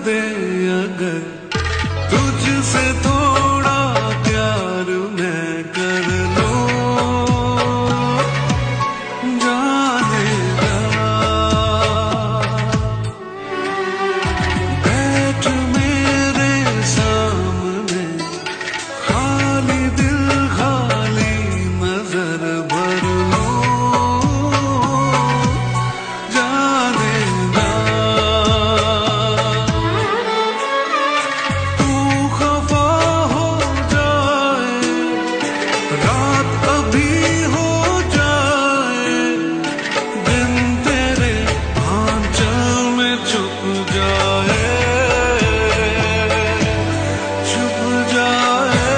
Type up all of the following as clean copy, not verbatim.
दे अगर तुझसे थोड़ा प्यार मैं कर लूं, जाने जा बैठ मेरे सामने, खाली दिल खाली नजर भर लूं, जाने जा तू खफा हो जाए, रात अभी हो जाए, दिन तेरे आंचल में छुप जाए, छुप जाए।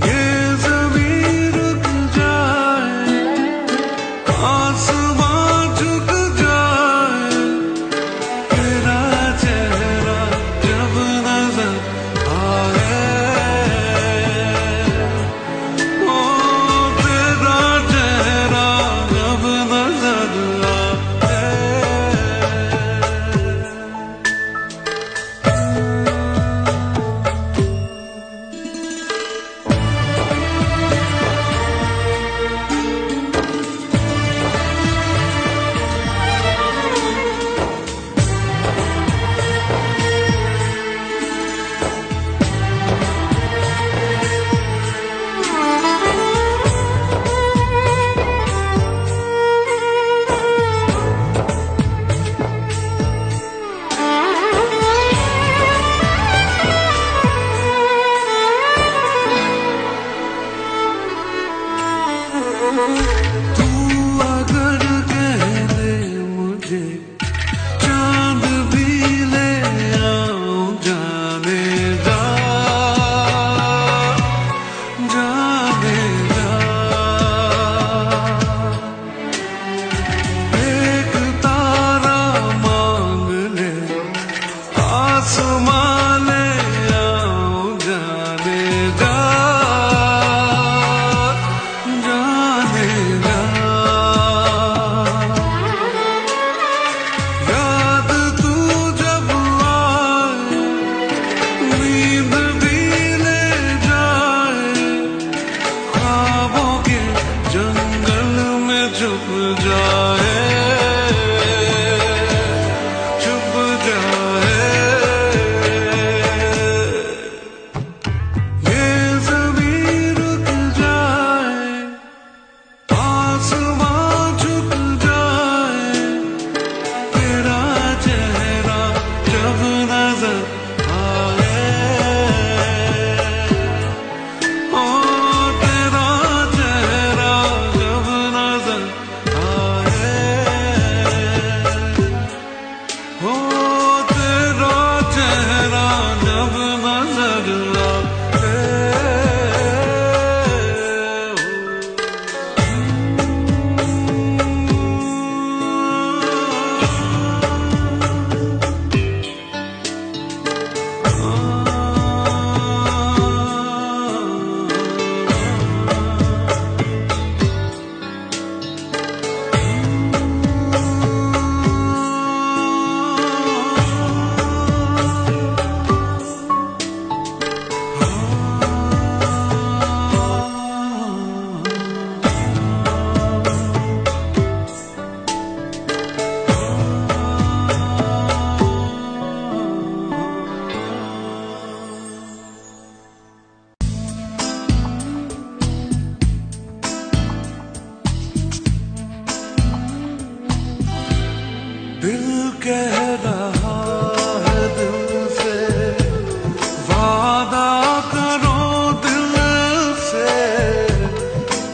ये ज़मीन रुक जाए, आसमां झुक जाए, तेरा चेहरा जब नजर आए, ओ तेरा चेहरा जब नजर आए। तू अगर कह दे मुझे, चांद भी ले आऊं, जाने जा, जाने जा। एक तारा मांग ले, आसमां ले आऊं, जाने जा, जाने जा। याद तू जब आए, नींद भी ले जाए, ख्वाबों के जंगल में छुप जाए, छुप जाए। ये ज़मीन रुक जाए, आसमां झुक जाए, तेरा चेहरा जब नजर आए, ओ तेरा चेहरा जब नजर आए, ओ तेरा चेहरा जब नजर आए। दिल कह रहा है दिल से, वादा करो दिल से,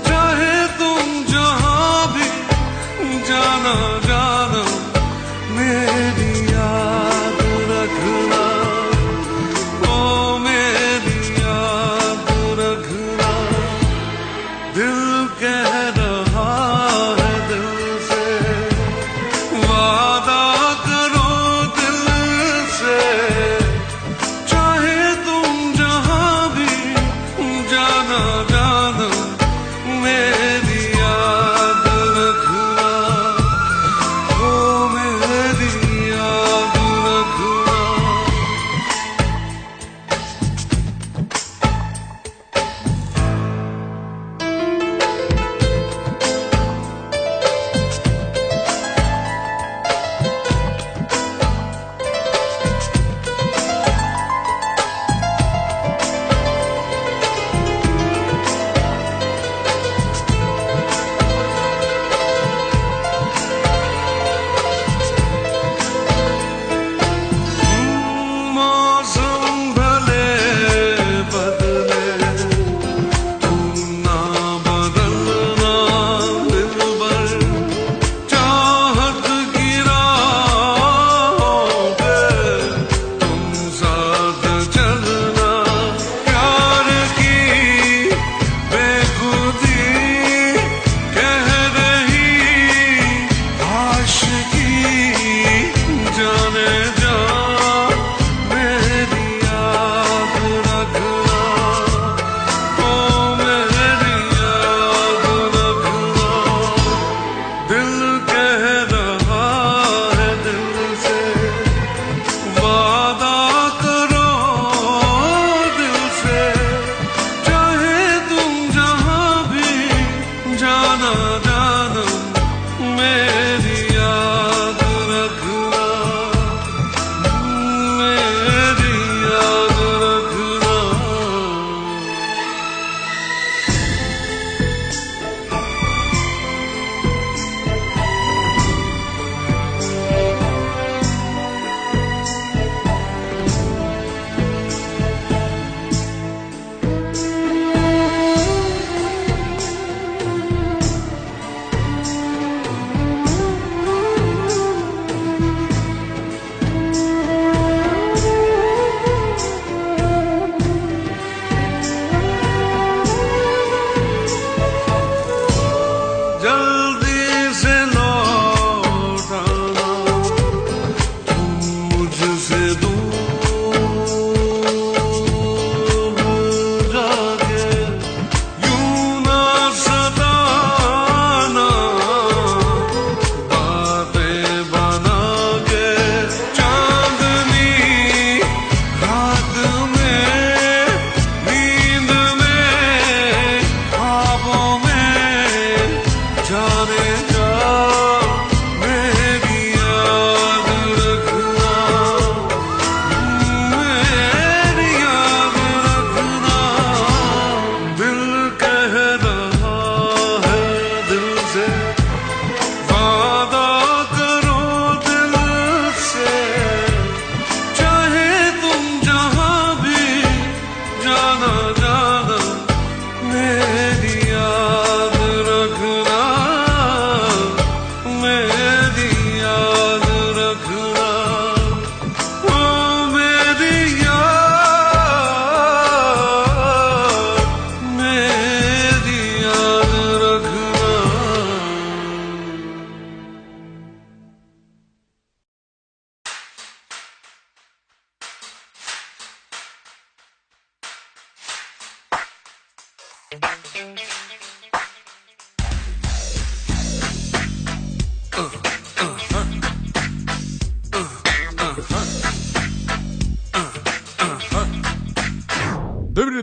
चाहे तुम जहां भी जाना जाना, मेरी याद रखना, ओ मेरी याद रखना। दिल कह रहा है दिल से, वादा करो दिल से, चाहे तुम जहां भी जाना जाना, मेरी याद रखना,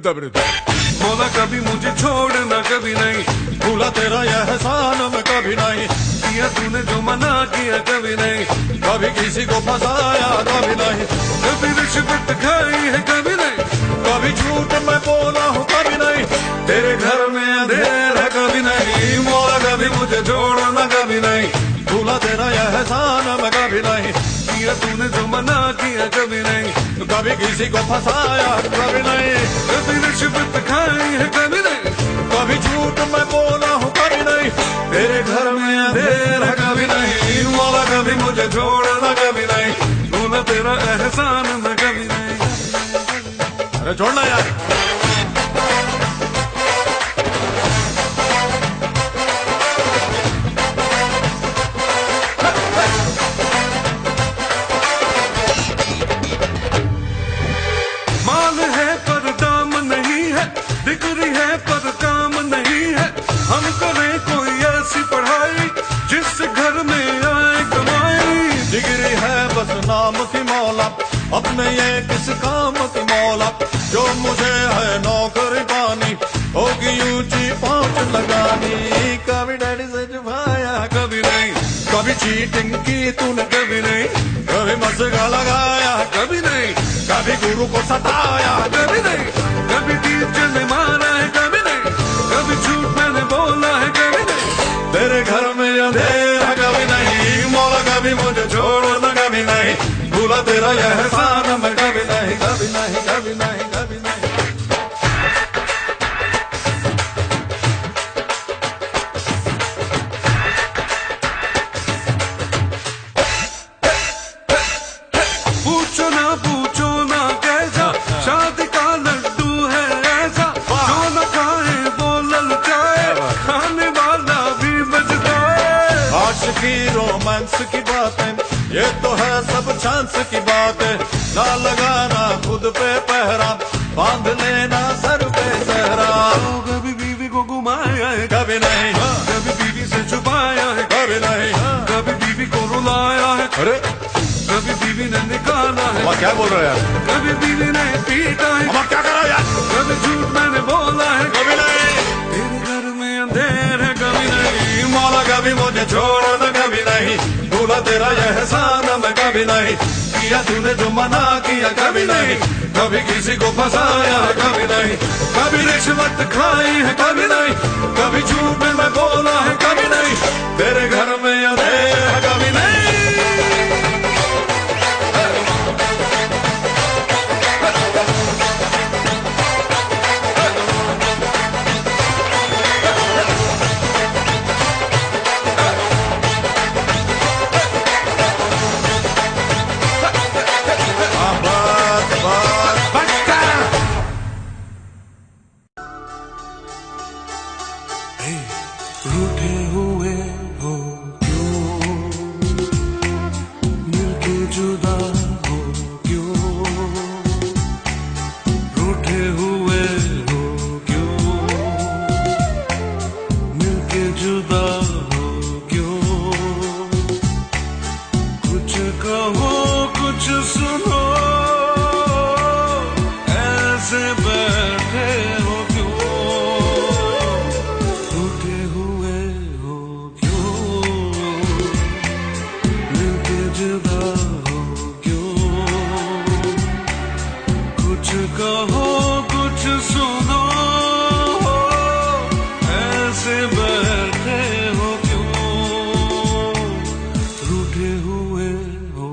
मौला कभी मुझे छोड़ना कभी नहीं, भूला तेरा यह एहसान मैं कभी नहीं, किया तूने जो मना किया कभी नहीं, कभी किसी को फंसाया कभी नहीं, कभी रिश्वत खाई है कभी नहीं, कभी झूठ मैं बोला हूँ कभी नहीं, तेरे घर में अंधेरा कभी नहीं, मौला कभी मुझे छोड़ना कभी नहीं, भूला तेरा यह एहसान मैं कभी नहीं, किया तूने जो मना किया कभी नहीं, कभी किसी को फंसाया कभी नहीं, कभी रिश्वत खाई है कभी नहीं, कभी झूठ मैं बोला हूँ कभी नहीं, तेरे घर में अंधेरा कभी नहीं, मौला कभी मुझे छोड़ना कभी नहीं, भूला तेरा एहसान मैं कभी नहीं। अरे छोड़ना यार। माल है पर दाम नहीं है, डिग्री है पर काम नहीं है, हम करें कोई ऐसी पढ़ाई जिससे घर में आए कमाई। डिग्री है बस नाम की मौला, अपने ये किस काम की मौला, जो मुझे है नौकरी पानी, होगी ऊंची पहुंच लगानी, कभी डैडी से छुपाया कभी नहीं, कभी चीटिंग की तूने कभी नहीं, कभी मस्का लगाया कभी नहीं, कभी गुरु को सताया कभी नहीं, कभी टीचर ने मारा है कभी नहीं, कभी झूठ मैंने बोला है कभी नहीं, तेरे घर में अंधेरा कभी नहीं, मौला कभी मुझे छोड़ना कभी नहीं, भूला तेरा यह एहसान मैं कभी नहीं, कभी नहीं, कभी नहीं, कभी नहीं। पूछो ना कैसा शादी का लड्डू है ऐसा, जो न खाए वो ललचाए, खाने वाला भी बच जाए। आशिकी रोमांस की बातें ये तो है सब चांस की बातें, ना लगाना खुद पे पहरा, बांध लेना सर पे सहरा, कभी बीवी को घुमाया है कभी नहीं, कभी बीवी से छुपाया है कभी नहीं, कभी बीवी को रुलाया है, अरे कभी बीवी ने निकाला है, क्या बोल रहे हो यार, कभी बीवी ने पीटा है, अब क्या करो यार, कभी झूठ मैंने बोला है कभी नहीं, तेरे घर में अंधेर है कभी नहीं, मौला कभी मुझे छोड़ना कभी नहीं, भूला तेरा यह एहसान मैं कभी नहीं, किया तूने जो मना किया कभी नहीं, कभी किसी को फंसाया कभी नहीं, कभी रिश्वत खाई है कभी नहीं, कभी झूठ मैं बोला है कभी नहीं, तेरे घर में अंधेरा कभी नहीं। रूठे हुए हो क्यों, मिलके जुदा हो क्यों, रूठे हुए हो क्यों, मिलके जुदा हो क्यों, कुछ कहो कुछ सुनो, ऐसे बैठे हो क्यों, रूठे हुए हो क्यों, मिलके जुदा हो क्यों, कुछ कहो कुछ सुनो, ऐसे बैठे हो क्यों, रूठे हुए हो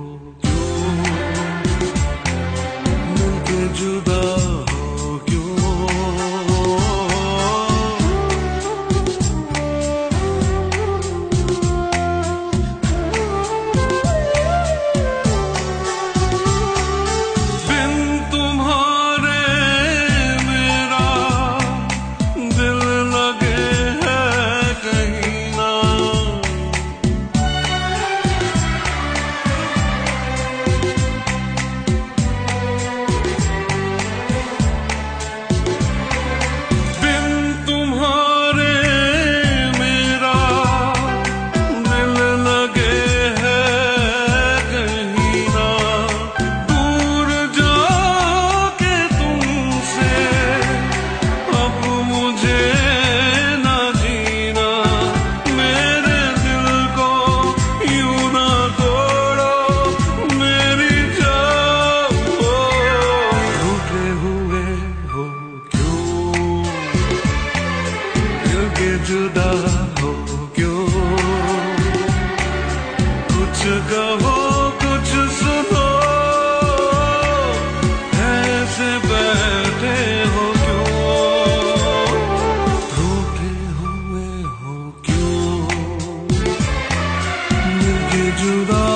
जुदा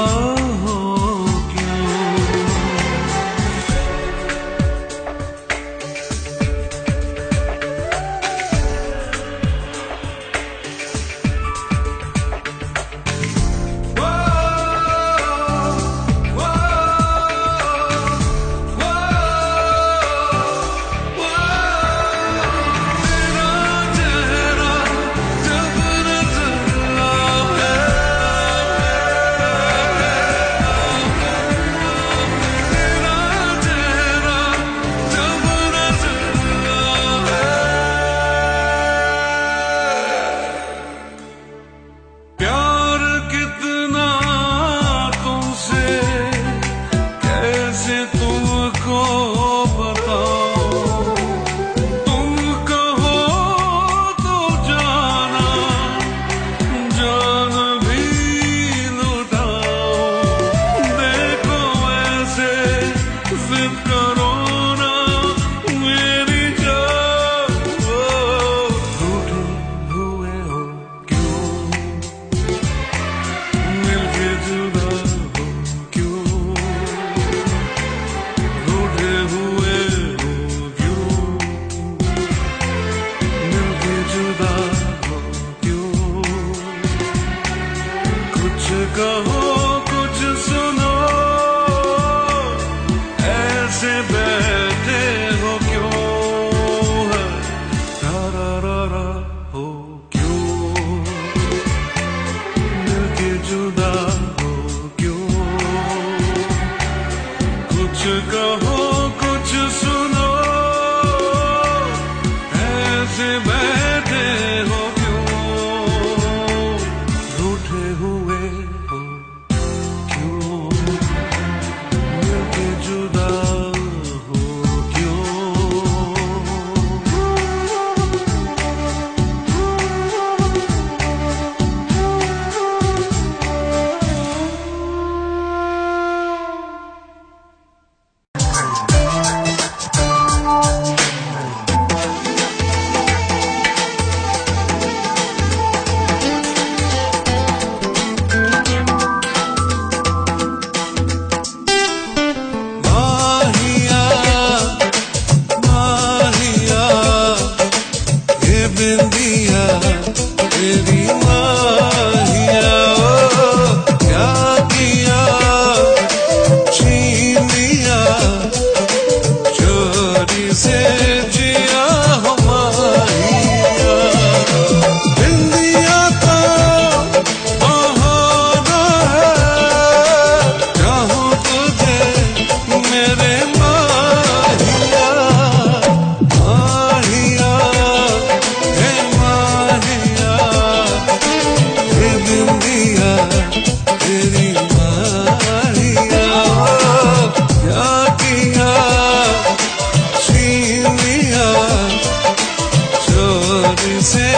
हो क्यों। प्यार कितना तुमसे कैसे तुमको बताऊं। तुम कहो तो जाना जान भी लुटाऊं। देखो ऐसे जिद करो ना मेरी जान। रूठे हुए हो क्यों, मिलके जुदा हो क्यों। रूठे हुए हो क्यों, मिलके जुदा हो क्यों। कुछ कहो कुछ सुनो, ऐसे बैठे हो क्यों। रा हो क्यों, मिलके जुदा हो क्यों। कुछ कहो कुछ सुनो, ऐसे बैठे हो क्यों। रूठे हुए हो क्यों, मिलके जुदा हो क्यों। माहिया माहिया ये बिंदिया तेरी माहिया। ओ क्या किया छीन लिया चोरी से जिया हो माहिया। बिंदिया तो बहाना है, चाहूं तुझे मेरे माहिया। माहिया हे माहिया, ये बिंदिया तेरी माहिया। क्या किया छीन लिया चोरी से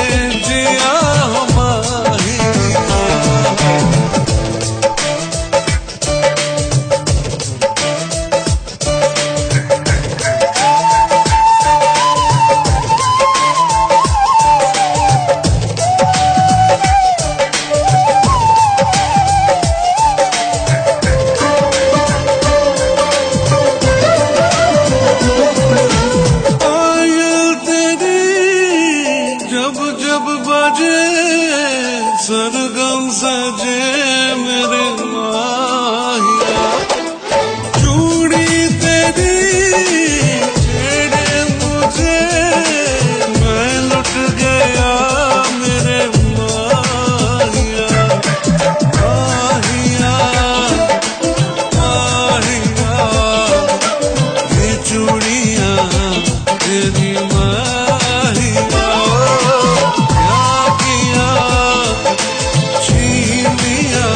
जिया हो माहिया। पायल तेरी जब जब बजे, सरगम सजे मेरे माहिया। चूड़ी तेरी छेड़े मुझे, मैं लुट गया मेरे माहिया। माहिया माहिया, ये चूड़ियां तेरी माहिया। क्या किया छीन लिया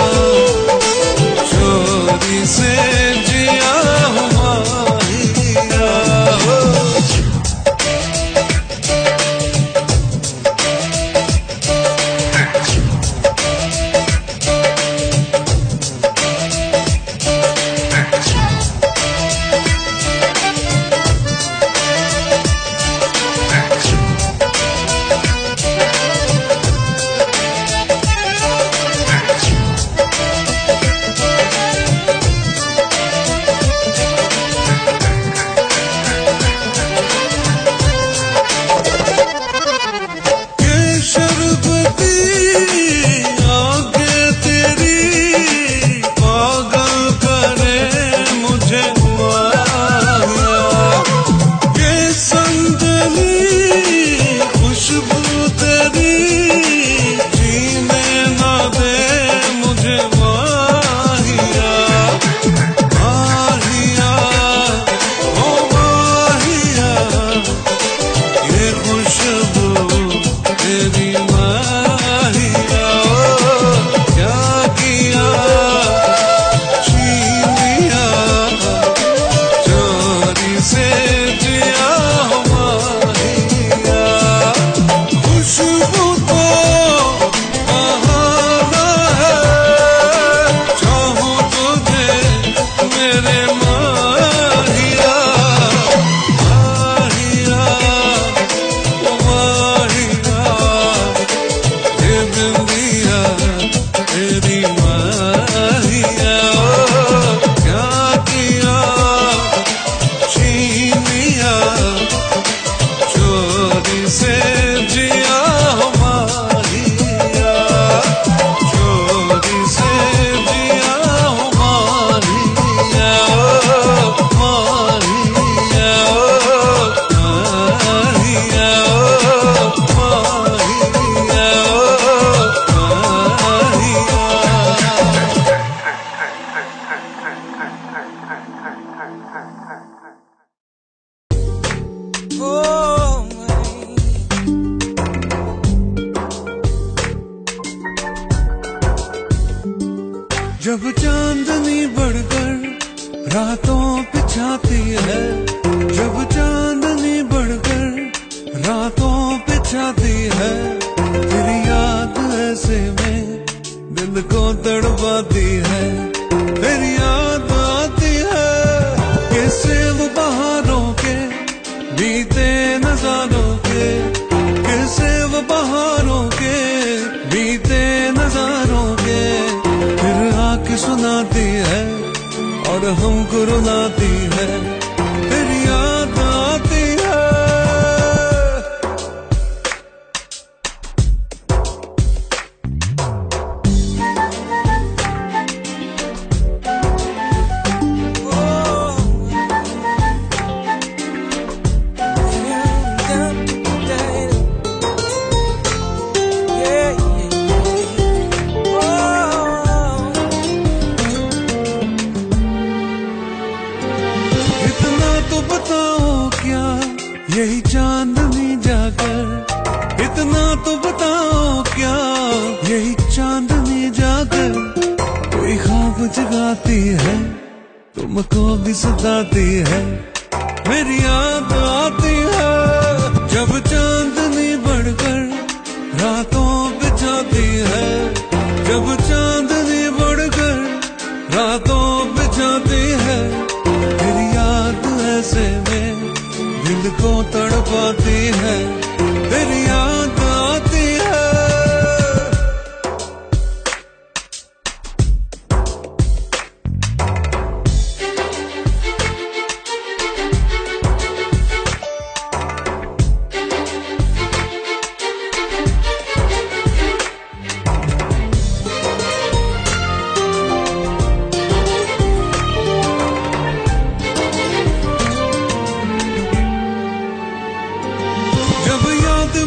माहिया क्या किया, छीन लिया चोरी से जिया माहिया, चोरी से जिया माहिया, माहिया माहिया जब चांदनी बढ़कर रातों पे छाती है, जब चांदनी बढ़कर रातों पे छाती है, तेरी याद ऐसे में दिल को तड़पाती है, तेरी याद आती है कैसे वो बहारों के बीते नजारों के, कैसे वो बहारों के बीते नजारों के, फिर आके सुनाती है और हमको रुलाती है, तेरी याद आती है। यही चांदनी जाकर, इतना तो बताओ क्या, यही चांदनी जाकर कोई ख्वाब जगाती है, तुमको भी सताती है, मेरी याद आती है, जब चांदनी बढ़कर रातों पे छाती है, जब चांदनी बढ़कर रातों पे छाती है, तेरी याद ऐसे में दिल को तड़पाती है, तेरी याद आती है।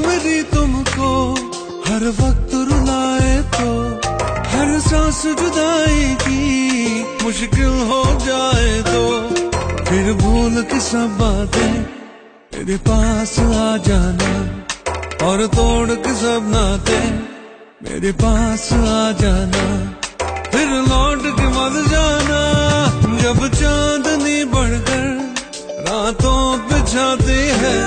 मेरी तुमको हर वक्त रुलाए तो, हर सांस जुदाई की मुश्किल हो जाए तो, फिर भूल के सब बातें मेरे पास आ जाना, और तोड़ के सब नाते मेरे पास आ जाना, फिर लौट के मत जाना, जब चांदनी बढ़कर रातों पे छाती है,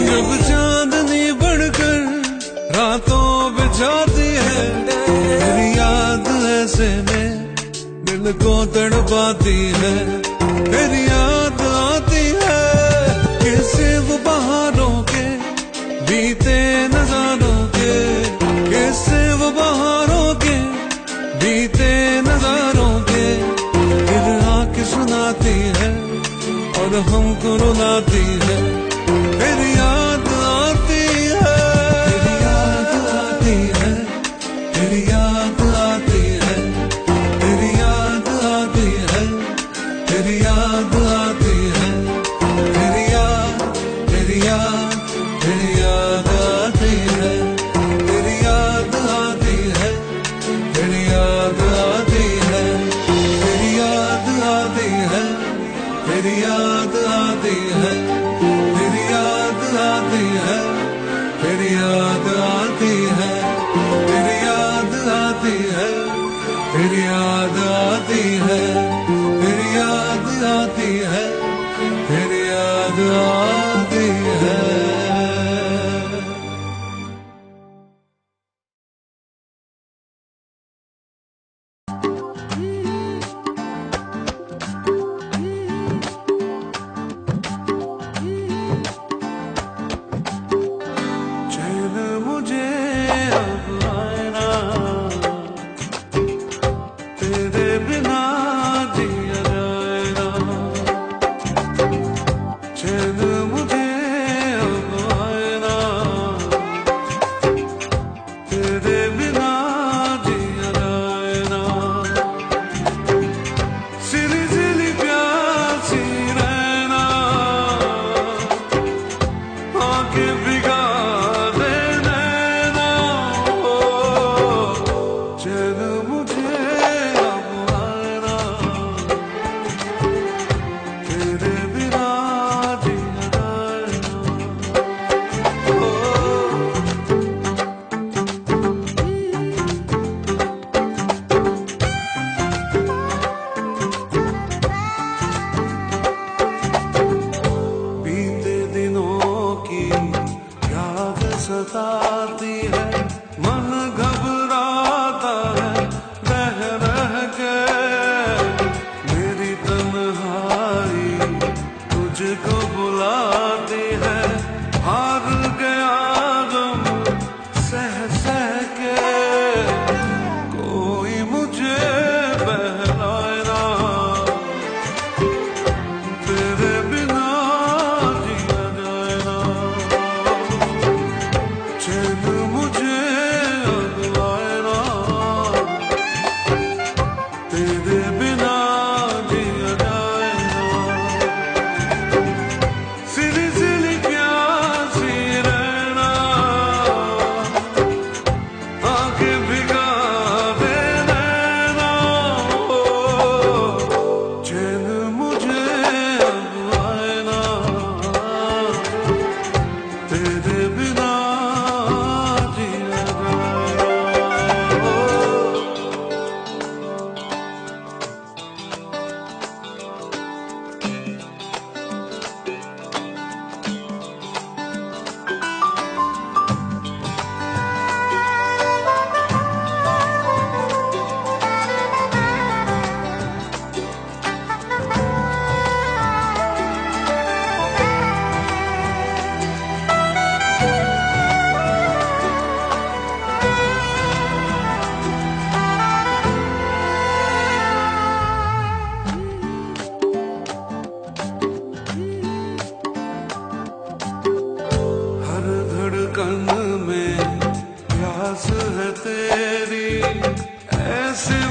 जब चांदनी बढ़कर रातों पे छाती है, तेरी याद ऐसे में दिल को तड़पाती है, तेरी याद आती है कैसे वो बहारों के बीते नजारों के, कैसे वो बहारों के बीते नजारों के, फिर आके सुनाती है और हमको रुलाती है, तेरी याद आती है, तेरी याद आती है, तेरी याद आती है, तेरी याद आती है, तेरी याद आती है, तेरी याद, तेरी याद, तेरी याद आती है, तेरी याद आती है, तेरी याद आती है, तेरी याद आती है, तेरी याद आती है, तेरी याद आती है, तेरी याद आती है, तेरी याद आती है, तेरी याद आती है, तेरी याद आती है, तेरी याद आती है। चैन मुझे अब आए ना,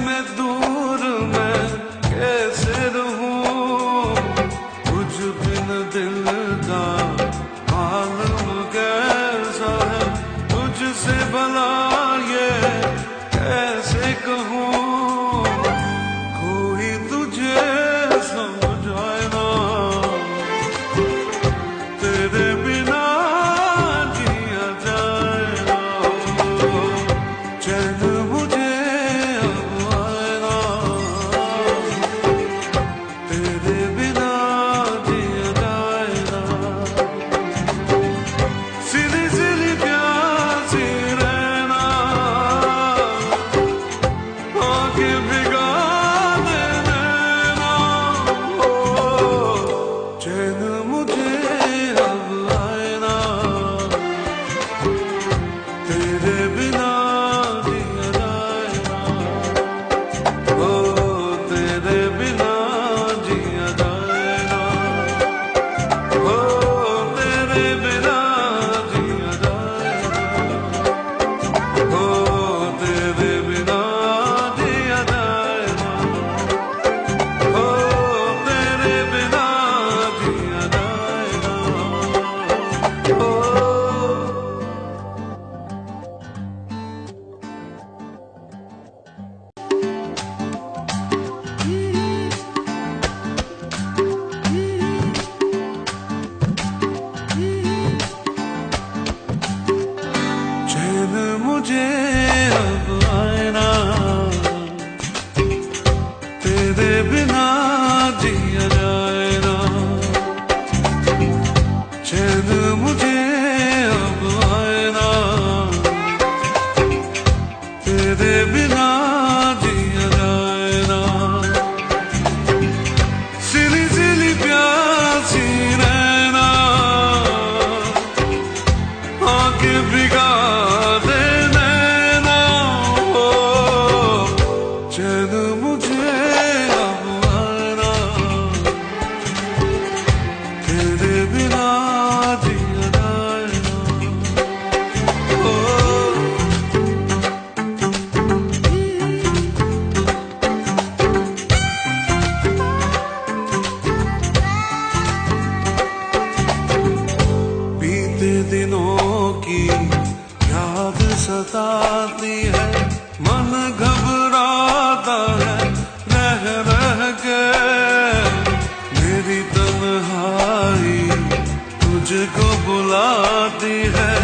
मैं दूर मैं कैसे रहूं, तुझ बिन दिल का आलम कैसा है, तुझसे भला ये कैसे कहूं, कोई तुझे समझाए ना, तेरे बिना जिया जाए ना, चैन मुझे अब आए ना, तेरे बिना जिया जाए ना, सिली सिली प्यासी रहना, आंखें भिगा दे नैना, चैन मुझे अब आए ना, तेरे बिना जिया जाए ना, ओ तेरे बिना जिया जाए ना, ओ तेरे बिना जिया जाए ना, ओ तेरे बिना जिया जाए ना, ओ तेरे बिना जिया जाए ना, ओ चैन मुझे अब आए ना, तेरे बिना जिया जाए ना, चैन मुझे अब आए ना, तेरे बिना जिया जाए ना, सिली सिली प्यासी रहना, आंखें भिगा दे नैना, ओ चैन मुझे अब आए ना, तेरे बिना जिया जाए ना, ओ बीते दिनों की याद सताती है, मन घबराता है रह रह के, मेरी तन्हाई तुझको बुलाती है,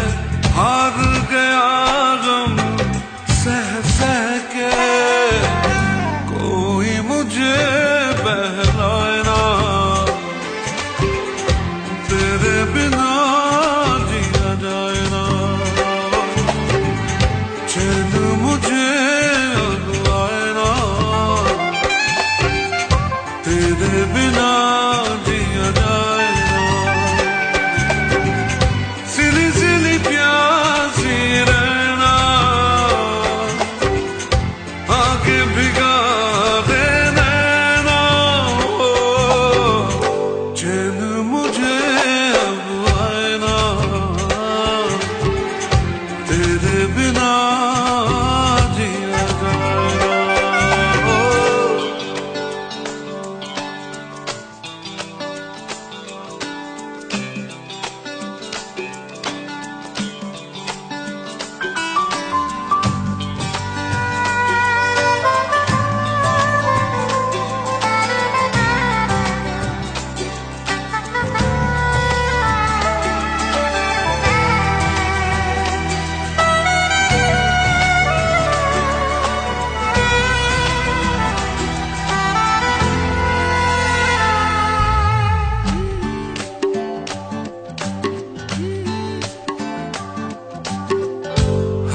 हार गया गम सह सह के, कोई मुझे बहलाए ना, तेरे बिना जिया जाए ना, चैन मुझे अब आए ना, तेरे बिना जिया जाए ना, सिली सिली प्यासी रहना, आंखें भिगा दे नैना, ओ चैन मुझे अब आए ना, तेरे बिना जिया जाए ना, ओ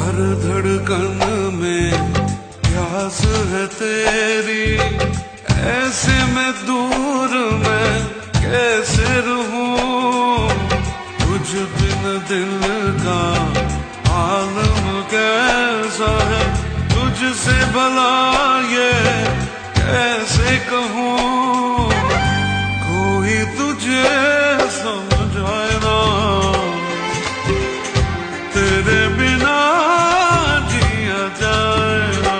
हर धड़कन में प्यास है तेरी, ऐसे में दूर मैं कैसे रहूं, तुझ बिन दिल का आलम कैसा है, तुझसे भला ये कैसे कहूं, कोई तुझे समझाए ना, तेरे बिना जिया जाए ना,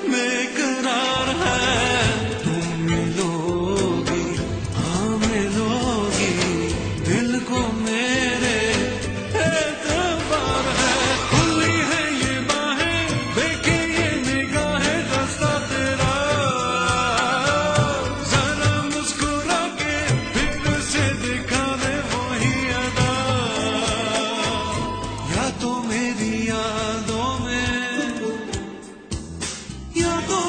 बेकरार है। तुम मिलोगी, हाँ मिलोगी, दिल को मेरे एतबार है। खुली है ये बाहें, देखे ये निगाहें, रास्ता तेरा। जरा मुस्कुरा के फिर से दिखा दे वही अदा। या तो मेरी यादों में, या तो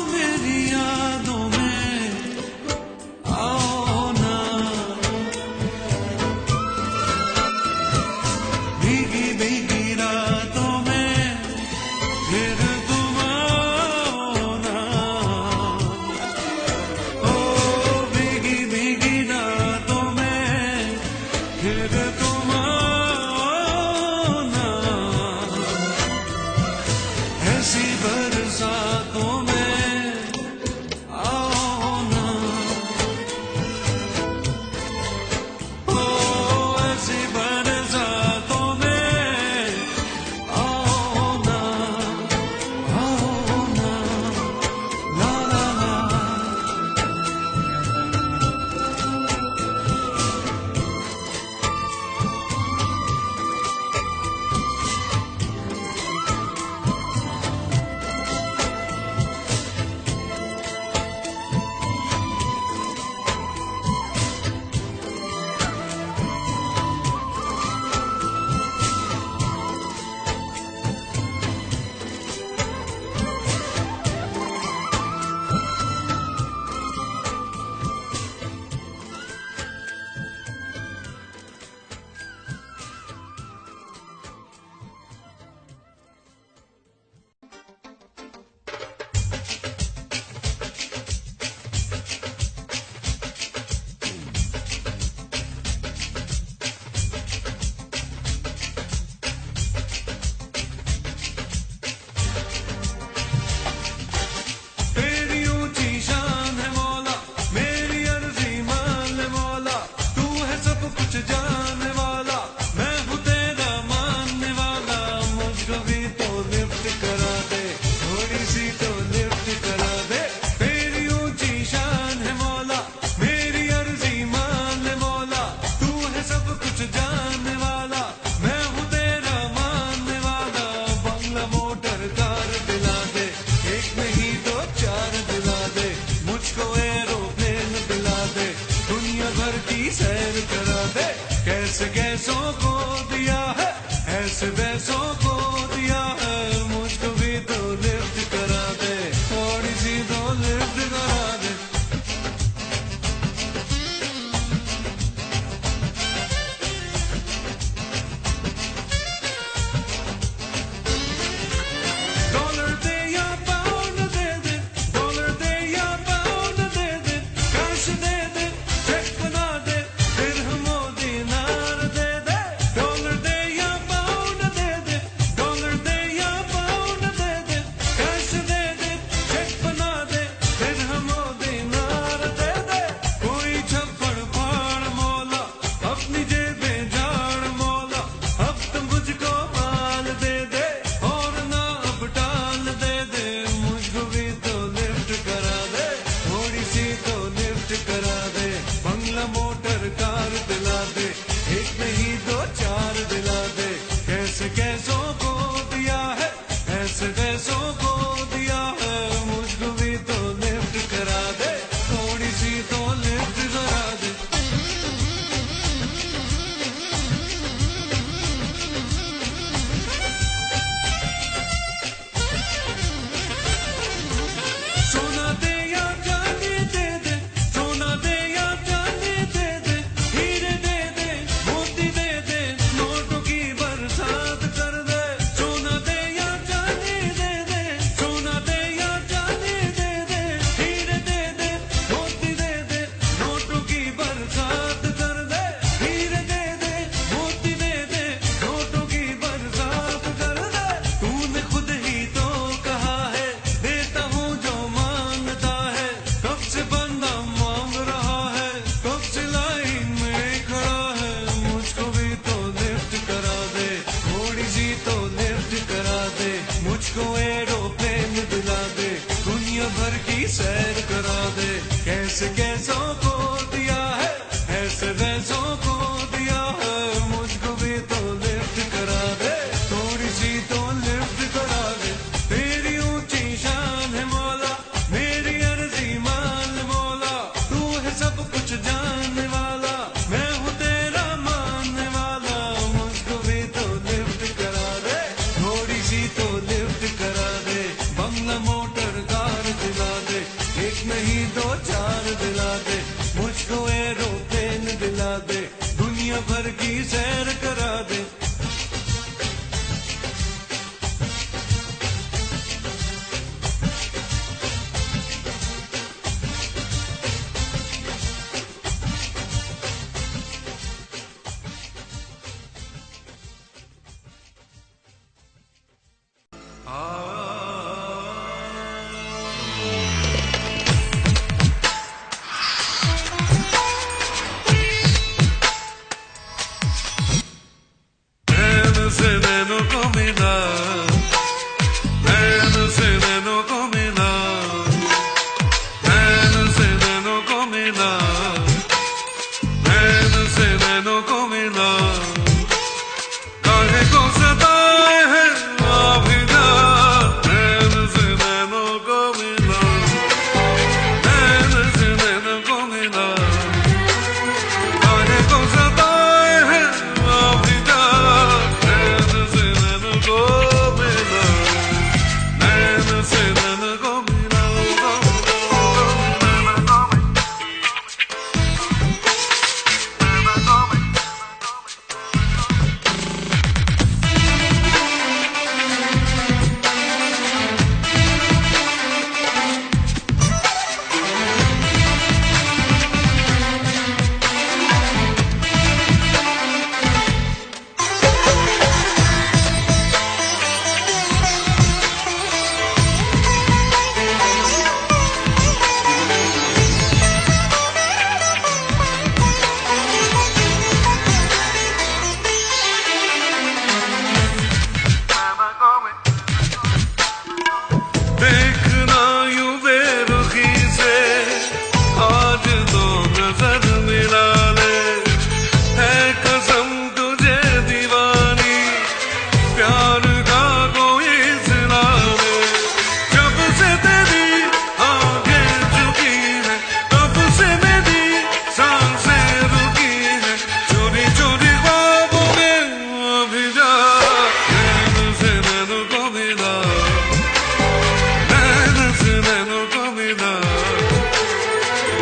सैर करा दे। कैसे कैसों को दिया है, ऐसे वैसों को दिया है, मुझको भी तो लिफ्ट करा दे, थोड़ी सी तो लिफ्ट करा दे। तेरी ऊंची शान है मौला, मेरी अर्जी मान मौला, तू है सब कुछ जानने वाला, मैं हूँ तेरा मानने वाला, मुझको भी तो लिफ्ट करा दे, थोड़ी सी तो लिफ्ट करा दे। बंगला मोटर कार दिला दे, एक नहीं दो चार दिला दे, मुझको एरोप्लेन दिला दे, दुनिया भर की सैर करा दे। नैन से नैनों को मिला, नैन से नैनों को मिला, नैन से नैनों को मिला, नैन से नैनों को मिला, काहे को सताए है अभी जा, नैन से नैनों को मिला, नैन से नैनों को मिला, काहे को सताए है अभी जा, नैन से नैनों को मिला, नैन से नैनों को मिला, देखना यूं बेरुखी से आज तो नजर मिला ले, है कसम तुझे दीवानी, प्यार का कोई सिला ले, जब से तेरी आंखें झुकी है, तब से मेरी सांसें रुकी है, चोरी चोरी ख्वाबों में अभी जा, नैन से नैनों को मिला, नैन से नैनों को मिला,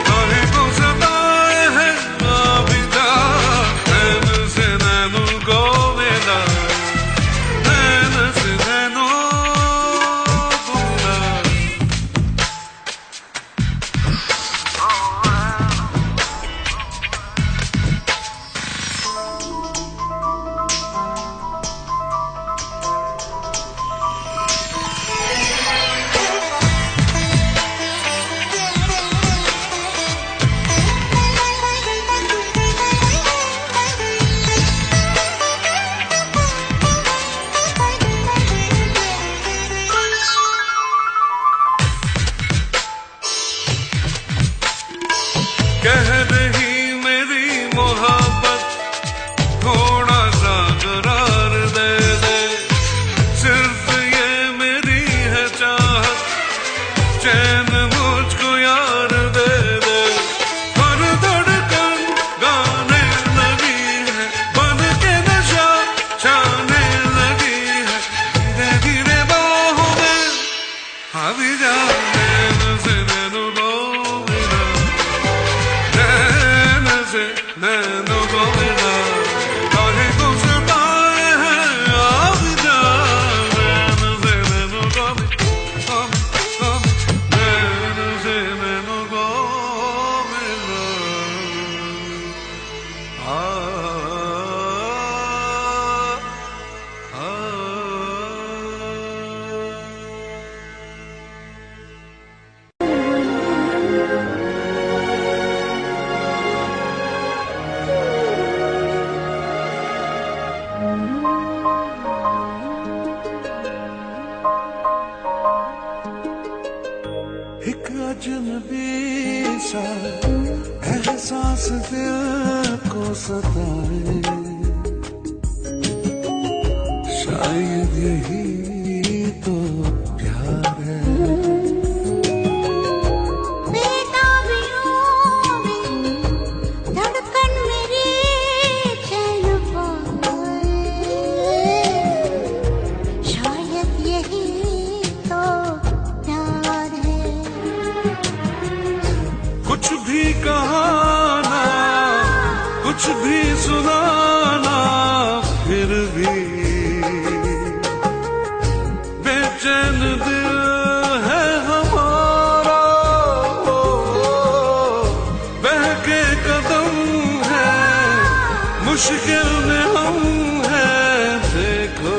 काहे को सताए है अभी जा, नैन से नैनों को मिला, नैन से नैनों को मिला। कह रही मेरी मोहब्बत, थोड़ा सा करार दे दे, सिर्फ ये मेरी है चाहत, चैन मुझको यार दे दे, हर धड़कन गाने लगी है, बन के नशा छाने लगी है, धीरे धीरे बाहों में अभी जा, नैन से नैनों को मिला, नैन से नैनों को मिला, काहे को सताए है अभी जा, नैन से नैनों को मिला, नैन से नैनों को एक अजनबी सा एहसास दिल को सताए, शायद यही तो प्यार है। धड़कन मेरी चैन पाए, शायद यही तो प्यार है। कुछ भी कहाना, कुछ भी सुनाना, फिर भी बेचैन दिल है हमारा। बहके कदम है, मुश्किल में हम हैं, देखो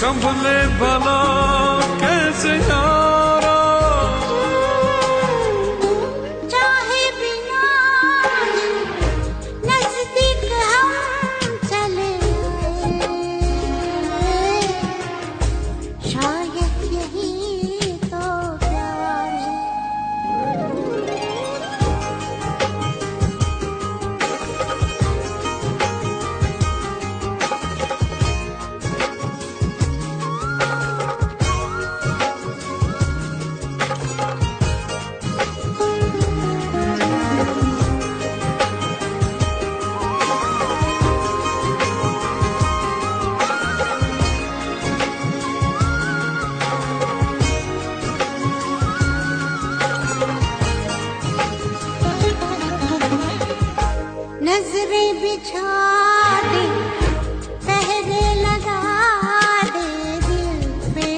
संभले भला कैसे यारा। चाहे बिना नजदीक हम चले आए, शायद यही तो प्यार है। नजरें बिछा दे, पहरे लगा दे दिल पे,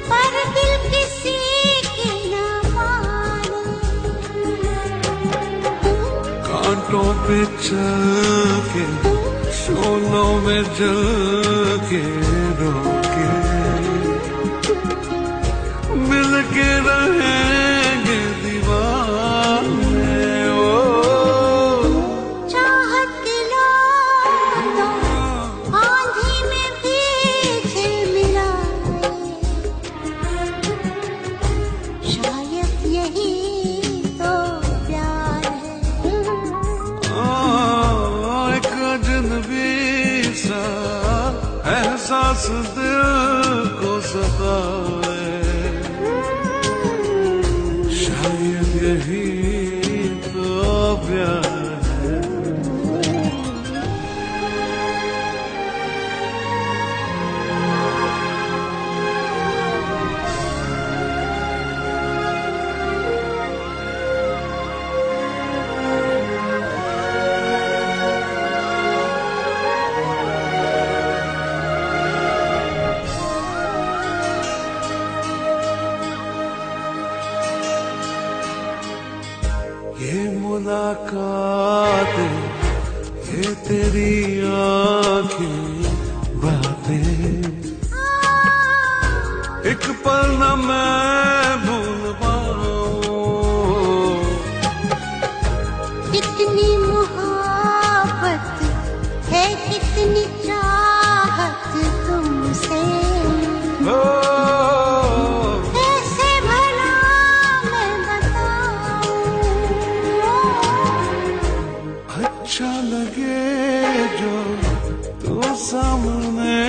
पर दिल किसी की न माने। कांटों पे चल के, शोलों में जल के, रोके मिल के रहेंगे दीवाने। ओ चाहत के लोग तो आंधी में भी झिलमिलाए, शायद यही तो प्यार है। एक अजनबी सा एहसास दिल को सताए, शायद यही तो प्यार है। ये मुलाकातें, ये तेरी आँखें, बातें, एक पल न मैं भूल पाऊं। कितनी मोहब्बत है, कितनी चाहत तुमसे, ओ, कैसे भला मैं बताऊं। अच्छा लगे जो तू सामने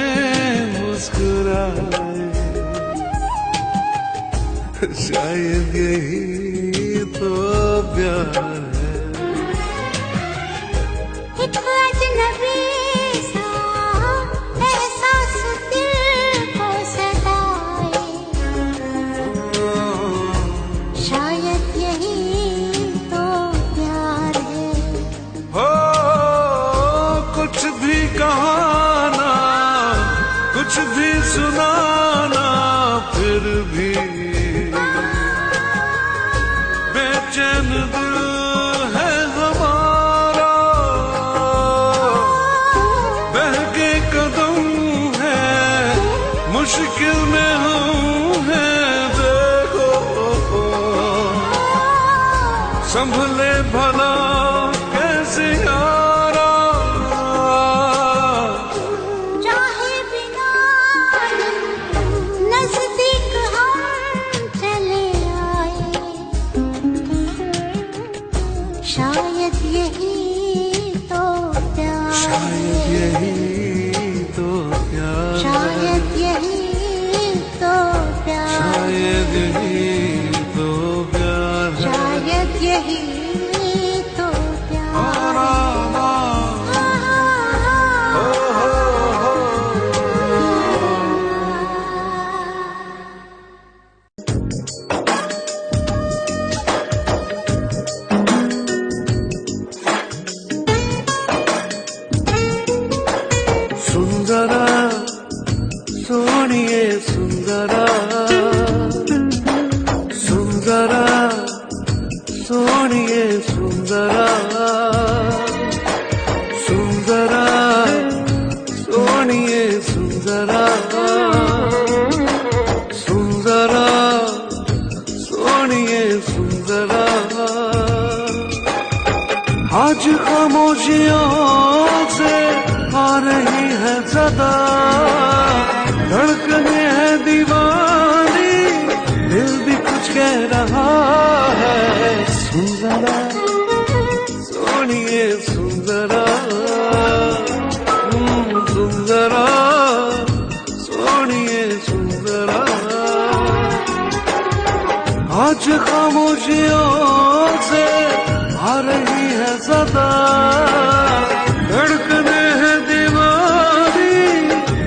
मुस्कुराए, शायद यही तो प्यार है। एक अजनबी सा एहसास दिल को सताए, शायद यही तो प्यार है। हो कुछ भी कहाना, कुछ भी सुनाना, फिर भी बेचैन दिल है हमारा। बहके कदम है, मुश्किल में हम हैं, देखो संभले भला कैसे यारा। चाहे बिना तो प्यार शायद यही तो प्यार है। शायद यही तो प्यार सुंदरा सोनिए सुंदरा सुंदरा सोनिए सुंदरा सुंदरा सोनिए सुंदरा सुंदरा सोनिए सुंदरा आज खामोशियों से आ रही है सदा धड़कने है दीवानी दिल भी कुछ कह रहा है सुंदरा सोनिए सुंदरा सुंदरा सोनिए सुंदरा आज खामोशियों से आ रही है सदा धड़कने है दीवानी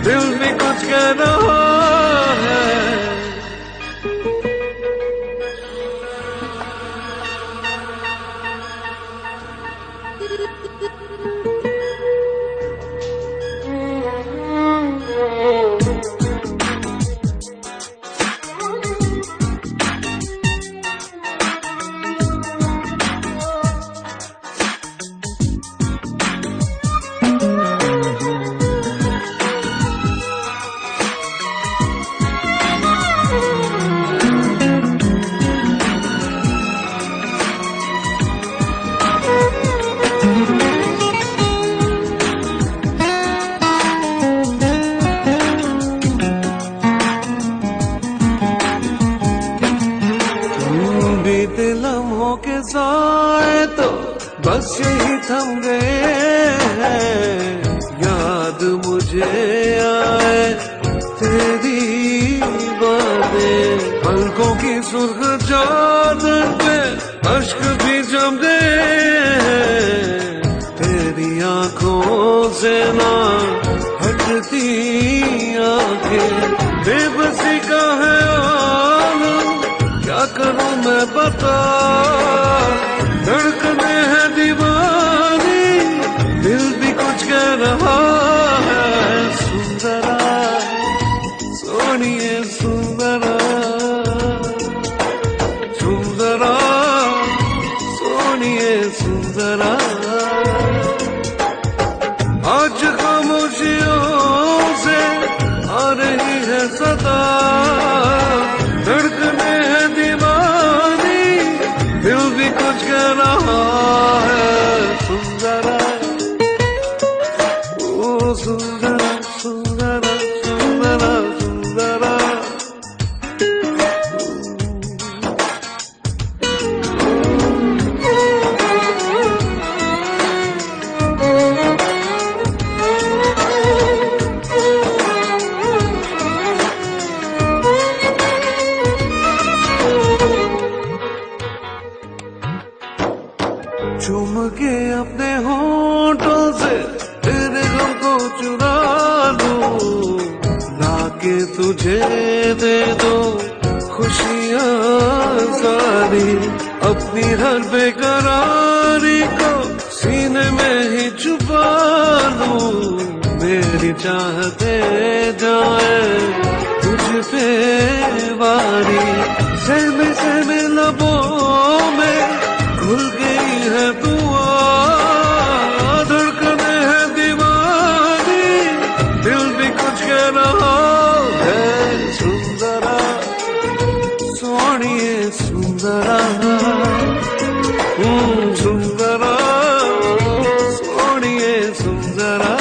दिल भी कुछ कह रहा है बीते लम्हों के साए तो बस यही थम गए हैं याद मुझे आए तेरी बातें पलकों की सुर्ख चादर पे अश्क भी जम गए हैं तेरी आंखों से ना हटती आंखें बेबसी का है आलम क्या करूं मैं बता धड़कने है दीवानी दिल भी कुछ कह रहा है सुंदरा सोनिए सुंदरा सुंदरा सोनिए सुंदरा आज खामोशियों से आ रही है सदा धड़कने है दीवानी दिल भी कुछ कह रहा है सुंदरा ओ सुंदरा सुंदरा सुंदरा सुंदरा चूम के अपने होठों से तेरे गम को चुरा लूं लाके तुझे दे दो खुशियाँ सारी अपनी हर बेकरारी को सीने में ही छुपा लूं मेरी चाहते जाए तुझ पे वारी सहमे सहमे लबों में घुल गई है दुआ धड़कने है दीवानी दिल भी कुछ कह रहा है सुंदरा सोनिए सुंदरा सुंदरा सोनिए सुंदरा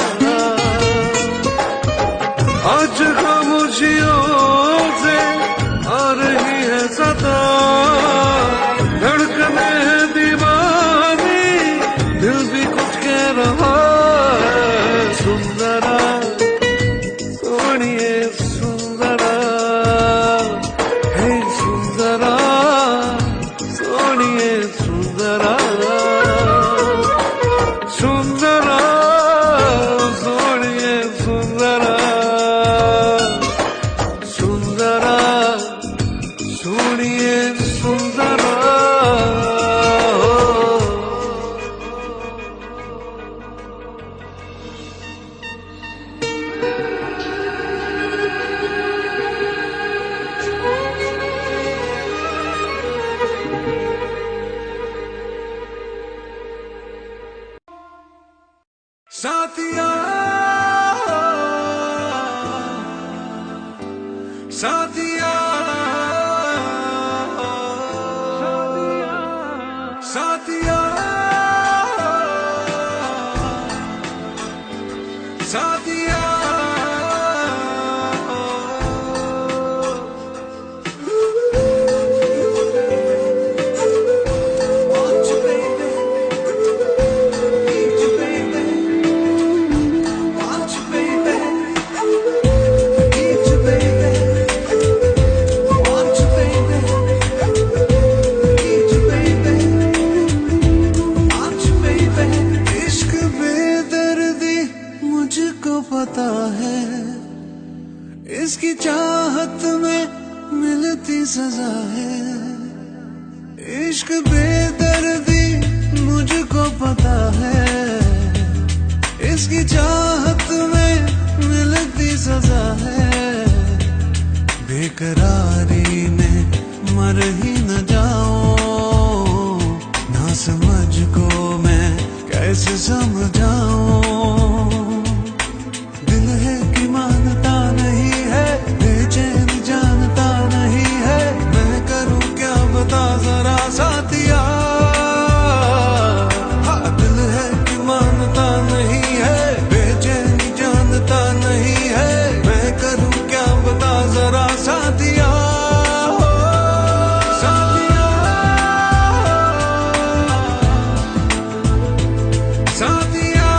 आज खामोशियों से आ रही है साथिया साथिया साथिया want you baby, need you baby, want you baby, need you baby, want you baby, need you baby, want you baby. इश्क बेदर्दी मुझको पता है, इसकी चाहत में मिलती सजा है। इश्क बेदर्दी मुझको पता है, इसकी चाहत में मिलती सजा है। बेकरारी में मर ही न जाऊं, ना समझ को मैं कैसे समझाऊं। दिल है कि मानता नहीं है, बेचैन जानता नहीं है, मैं करूं क्या बता जरा साथिया। हाँ, दिल है कि मानता नहीं है, बेचैन जानता नहीं है, मैं करूं क्या बता जरा साथिया। साथिया साथिया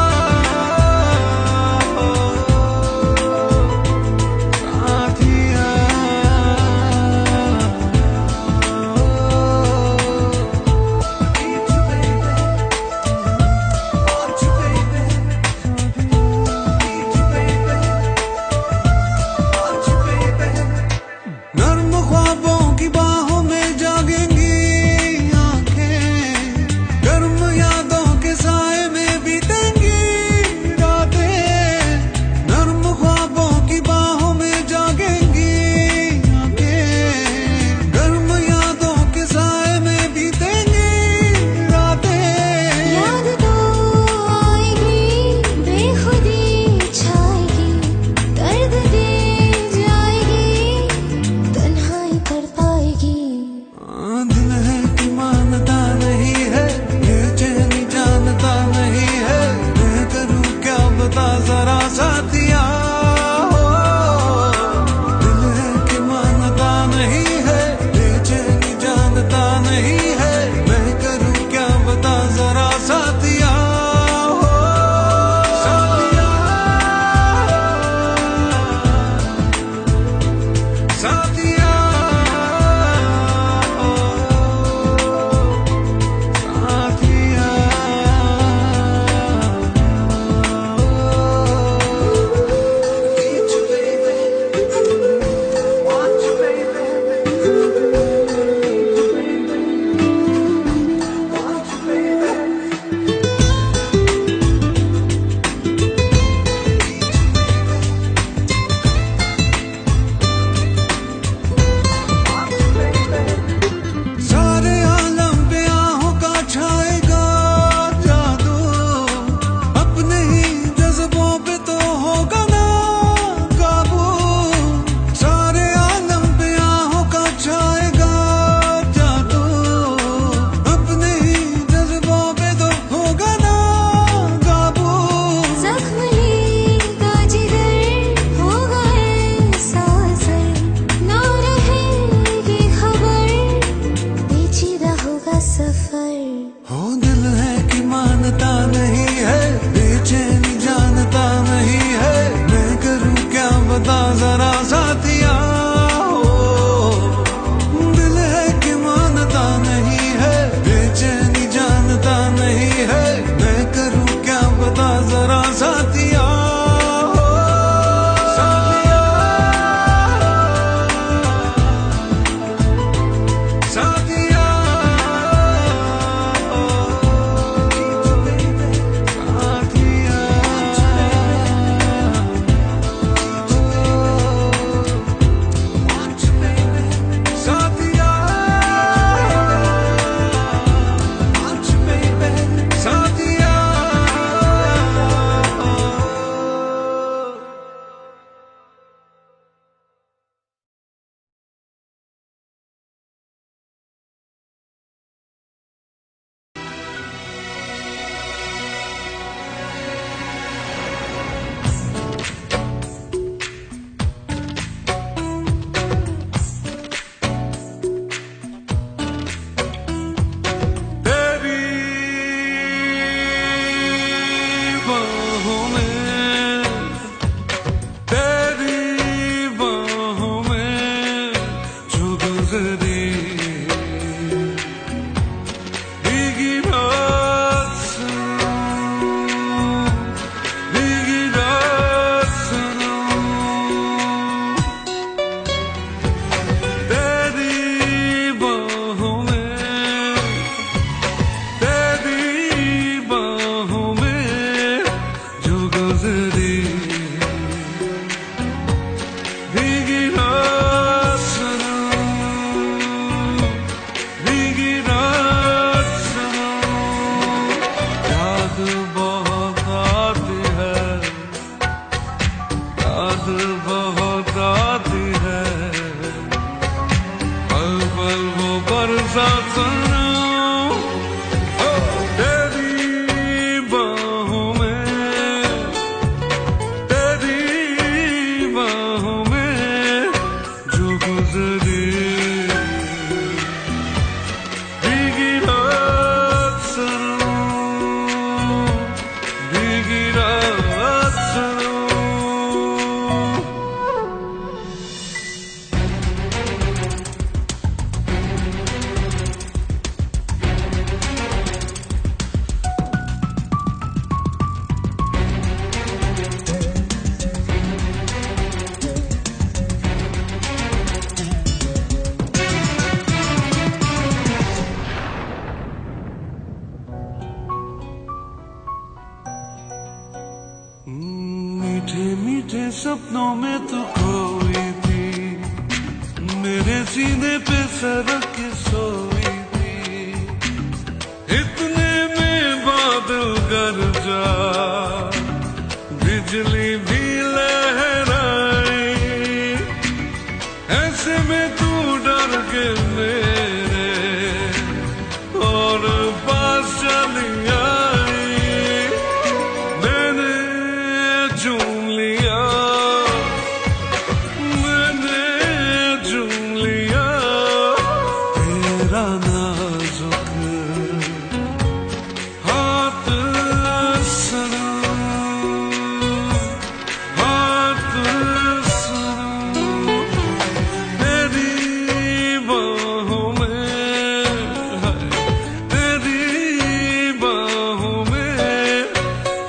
गुजरी भीगी रात सुनो, भीगी रात सुनो, तेरी बाहों में, तेरी बाहों में जो गुजरी भीगी रात सुनो, भीगी रात सुनो, याद बहुत आती है, याद बहुत आती है, पल पल वो बरसात सुनो, ओ तेरी बाहों में, तेरी बाहों में जो गुजरी भीगी रात सुनो, भीगी रात सुनो। मीठे मीठे सपनों में तू खोई थी, मेरे सीने पे सरक के सोई थी, इतने में बादल गरजा, बिजली भी लहराई, ऐसे में तू डर के मेरे और पास चली आई, मैंने झूम लिया, मैंने झूम लिया तेरा नाजुक हाथ सुनो, हाथ सुनो, तेरी बाहों में, तेरी बाहों में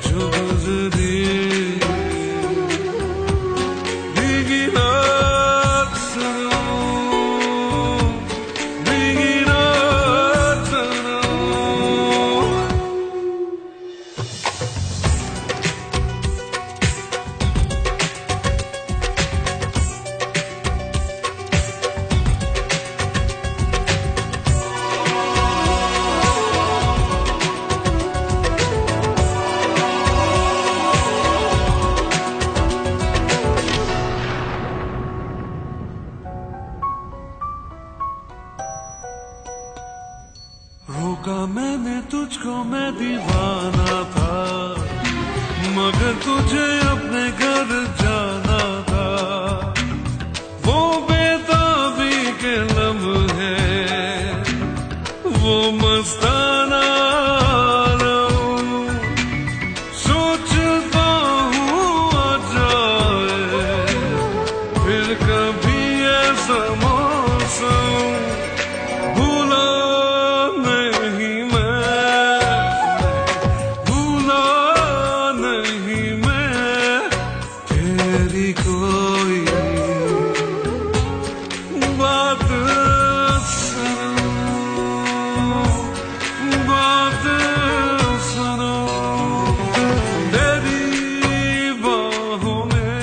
जो गुजरी भीगी रात सुनो, भीगी रात सुनो। रोका मैंने तुझको, मैं दीवाना था, मगर तुझे अपने घर जाना था, वो बेताबी के लम्हे, वो मस्ताना आलम, सोचता हूँ आ जाए फिर कभी ऐसा मौसम, भूला नहीं मैं, भूला नहीं मैं तेरी कोई बात सुनो, बात सुनो, तेरी बाहों में,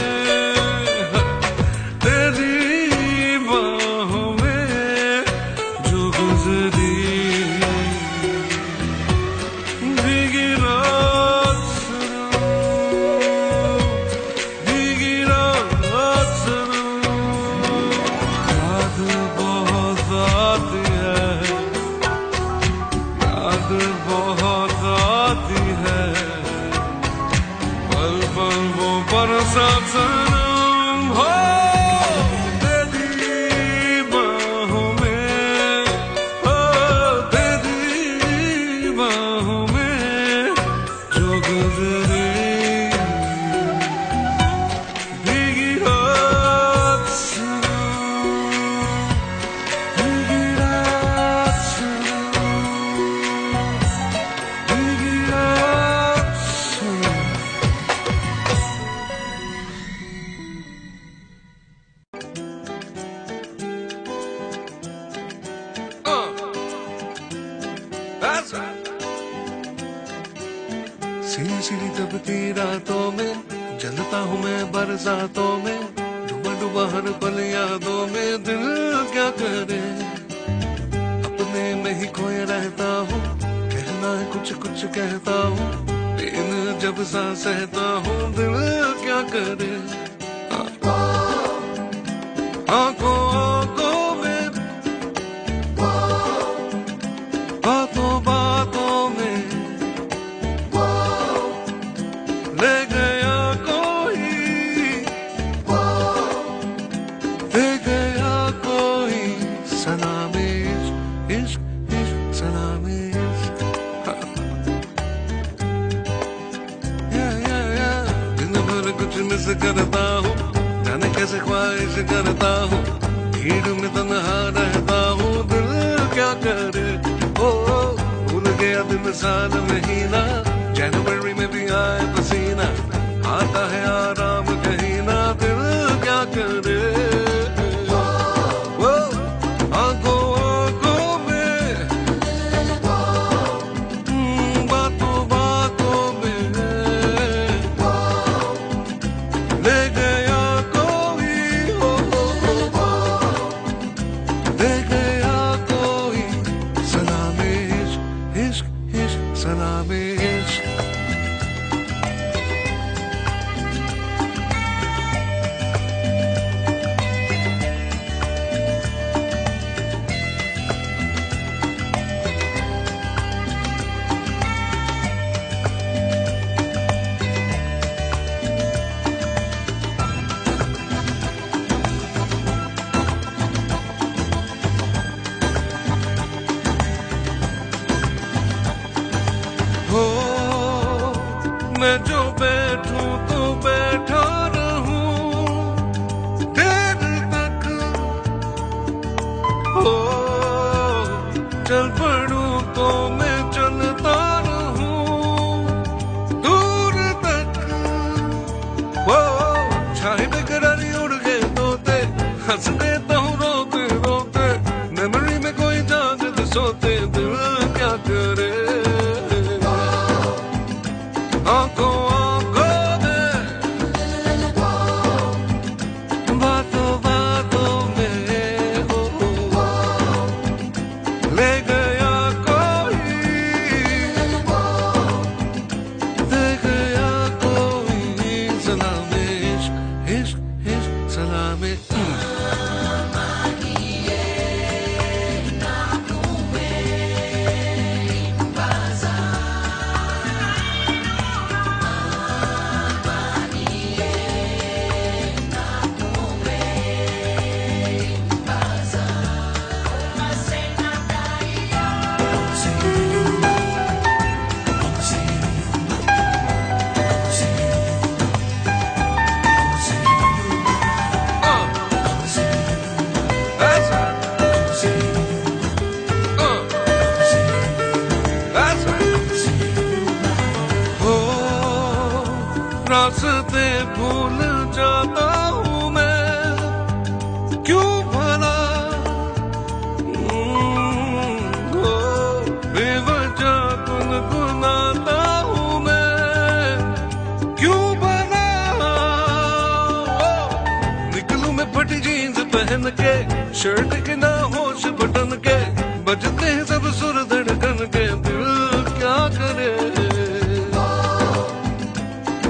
तेरी बाहों में सीढ़ी दबती रातों में जलता हूँ मैं बरसातों में डूबा डूबा हर पल यादों में दिल क्या करे अपने में ही खोए रहता हूँ कहना है कुछ कुछ कहता हूँ दिन जब सा सहता हूँ दिल क्या करे आंखों आंखों में बातों बातों में ले गया कोई दे गया कोई सलामी इश्क इश्क सलामी इश्क दिन भर कुछ मिस करता हूँ जाने कैसे ख्वाहिश करता हूँ भीड़ में तन्हा रहता हूँ दिल क्या करे ओ भूल गया दिन साल महीना जनवरी में भी आए पसीना आता है आराम कहीं ना दिल क्या करे ओ आंखों आंखों में बातों बातों में ले गया दे गया कोई सलामी इश्क इश्क सलामी इश्क हो मैं जो बैठूं तो बैठा रहूं देर तक हो चल पड़ूं तो मैं चलता रहूं दूर तक वो छाए बेकरारी उड़ गए तोते हंस देता हूँ रोते रोते मेमोरी में कोई जागते सोते दिल क्या करे आंखों आंखों में बातों बातों में हो ले गया कोई दे गया कोई सलामी इश्क इश्क इश्क सलामी रास्ते भूल जाता हूँ मैं क्यों भला हो बेवजह गुनगुनाता हूँ मैं क्यों भला निकलूं मैं फटी जीन्स पहन के शर्ट के ना होश बटन के बजते हैं सब सुर धड़कन के दिल क्या करे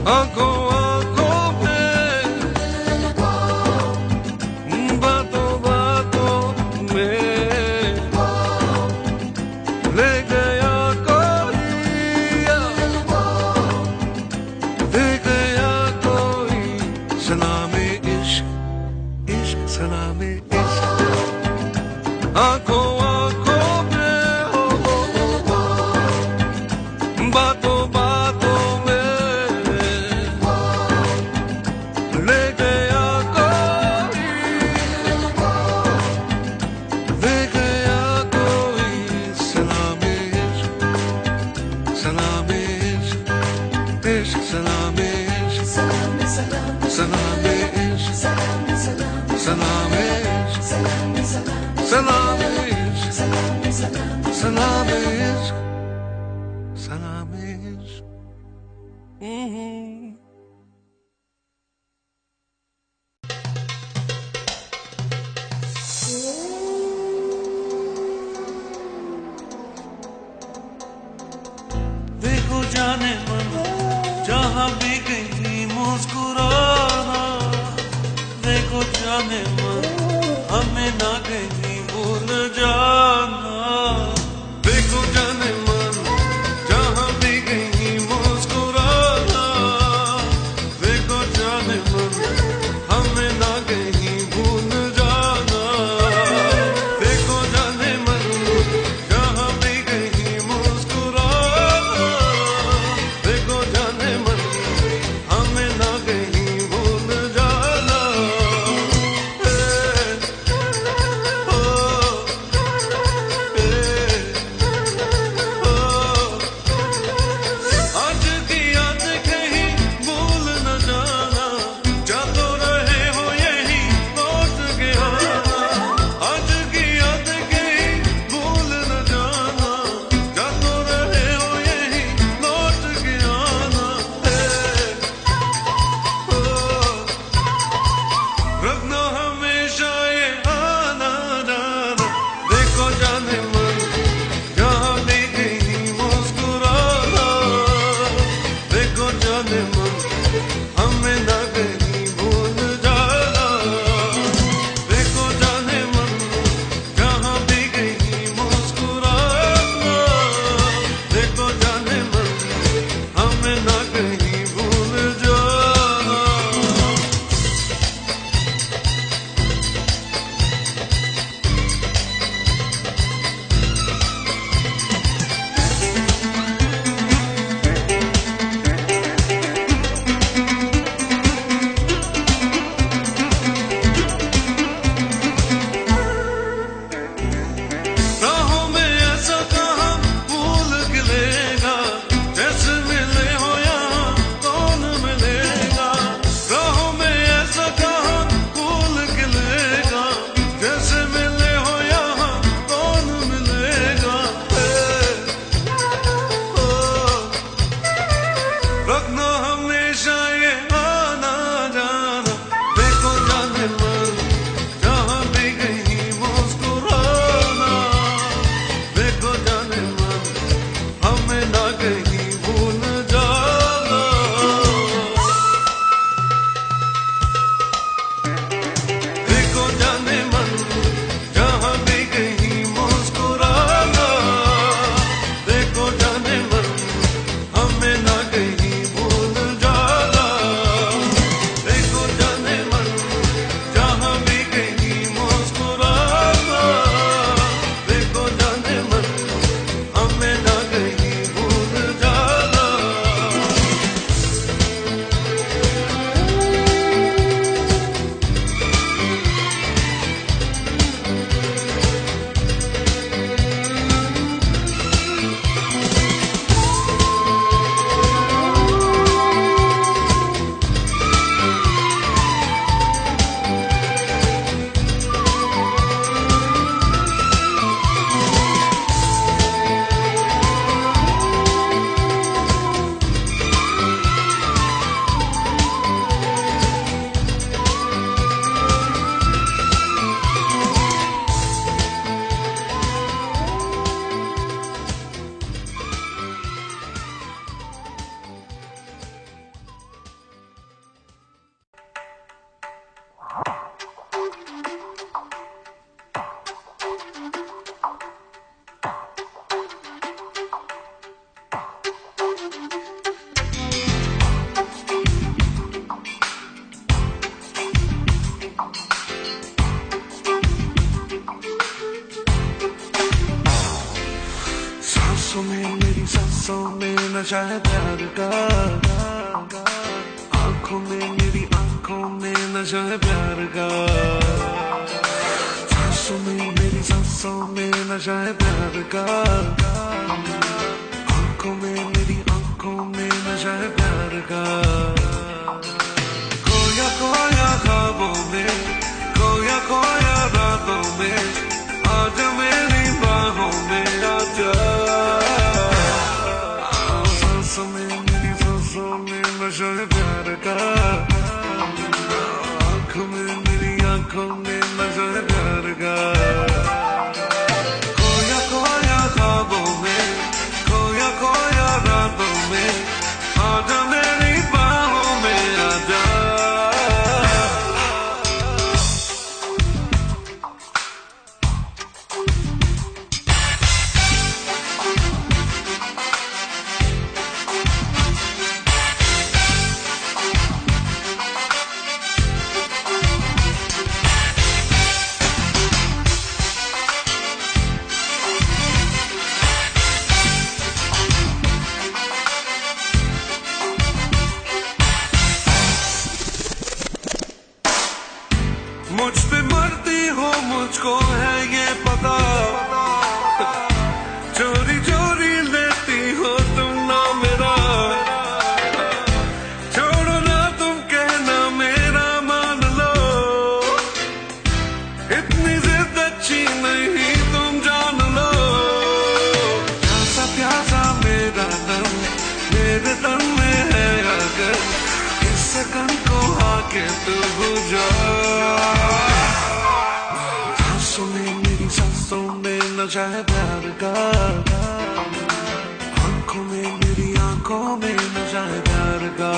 आंखों आंखों में बातों बातों में ले गया कोई दे गया कोई सलामी इश्क इश्क सलामी इश्क आंखों आंखों में हो बातों बातों में ले गया कोई दे गया कोई सलामी इश्क सलामी इश्क इश्क सलामी इश्क सलामी इश्क सलामी इश्क सलामी इश्क सलामी इश्क सलामी इश्क देखो जाने मन जहाँ भी कहीं मुस्कुराना, देखो जाने मन हमें ना कहीं भूल जाना। देखो जाने मन जहाँ भी कहीं मुस्कुराना, देखो जाने मन हमें ना कहीं भूल जाना। देखो जाने मन जहाँ भी कहीं मुस्कुराना, देखो जाने मन हमें ना कहीं भूल जाना। आज की याद कहीं भूल न जाना, जातो रहे हो यही लौट के आना। आज की याद कहीं भूल न जाना, जातो रहे हो यही लौट के आना। रखना हमेशा ये आना जाना। देखो जाने मन जहाँ भी कहीं मुस्कुराना, देखो जाने मन हमें ना कहीं भूल जाना। देखो जाने मन जहाँ भी कहीं मुस्कुराना, देखो जाने मन हमें ना कहीं भूल जाना। राहों में ऐसा कहाँ भूल गिलेगा, जैसे मिले हो यहाँ कौन मिलेगा। राहों में ऐसा कहाँ भूल गिलेगा, जैसे मिले हो यहाँ कौन मिलेगा। रखना हमेशा ये आना जाना। देखो जाने मन जहाँ भी कहीं मुस्कुराना, देखो जाने मन हमें ना कहीं भूल जाना। देखो जाने मन जहाँ भी कहीं मुस्कुराना, देखो जाने मन हमें ना कहीं भूल जाना। देखो जाने मन जहाँ भी कहीं मुस्कुराना, देखो जाने मन हमें ना कहीं भूल जाना। सांसों में मेरी सांसों में नशा है प्यार का, आंखों में मेरी आंखों में नशा है प्यार का। सांसों में मेरी सांसों में नशा है प्यार का, आंखों में मेरी आंखों में नशा है प्यार का। खोया खोया ख्वाबों में, खोया खोया रातों में, आज मेरी बाहों में आजा। सांसों में मेरी सांसों में इतनी जिद अच्छी नहीं तुम जान लो, प्यासा प्यासा मेरा दम मेरे दम में है, अगर इस सकन को आके तू बुझा। सांसों में मेरी सांसों में नशा है प्यार का, आंखों में मेरी आंखों में नशा है प्यार का।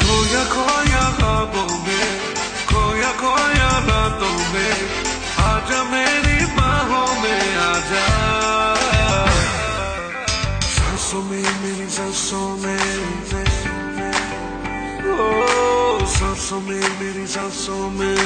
खोया खोया ख्वाबों में, खोया खोया रातों में, आजा मेरी बाहों में आजा। सांसों में मेरी सांसों में, ओ सांसों में मेरी सांसों में।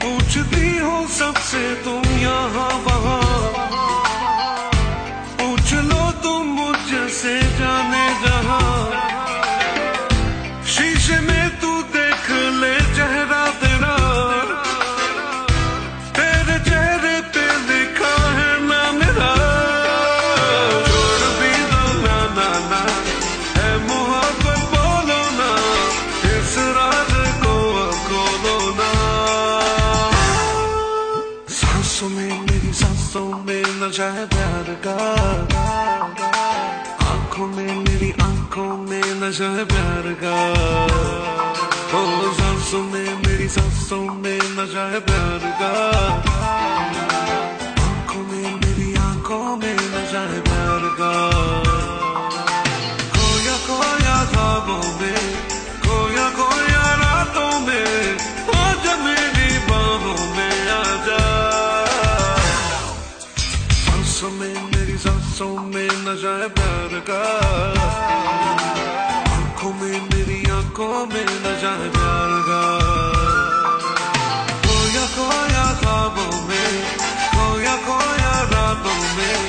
पूछती हो सबसे तुम यहाँ वहाँ, पूछ लो तुम मुझसे जाने जहाँ। शीशे में तू देख ले चेहरा तेरा, तेरे चेहरे पे लिखा है ना मेरा। छोड़ भी दो ना ना ना, है मोहब्बत बोलो ना, इस राज को खोलो ना। सांसों में मेरी सांसों में नशा है प्यार का, आंखों में मेरी आंखों में नशा है प्यार का। ओ सांसों में मेरी सांसों में नशा है प्यार का, आंखों में मेरी आंखों में नशा है प्यार का। खोया खोया ख्वाबों में, खोया खोया रातों में, आजा मेरी बाहों में आजा। सांसों में मेरी सांसों में नशा है प्यार का, आंखों में मेरी आंखों में नशा है प्यार का। खोया खोया ख्वाबों में, खोया खोया रातों में,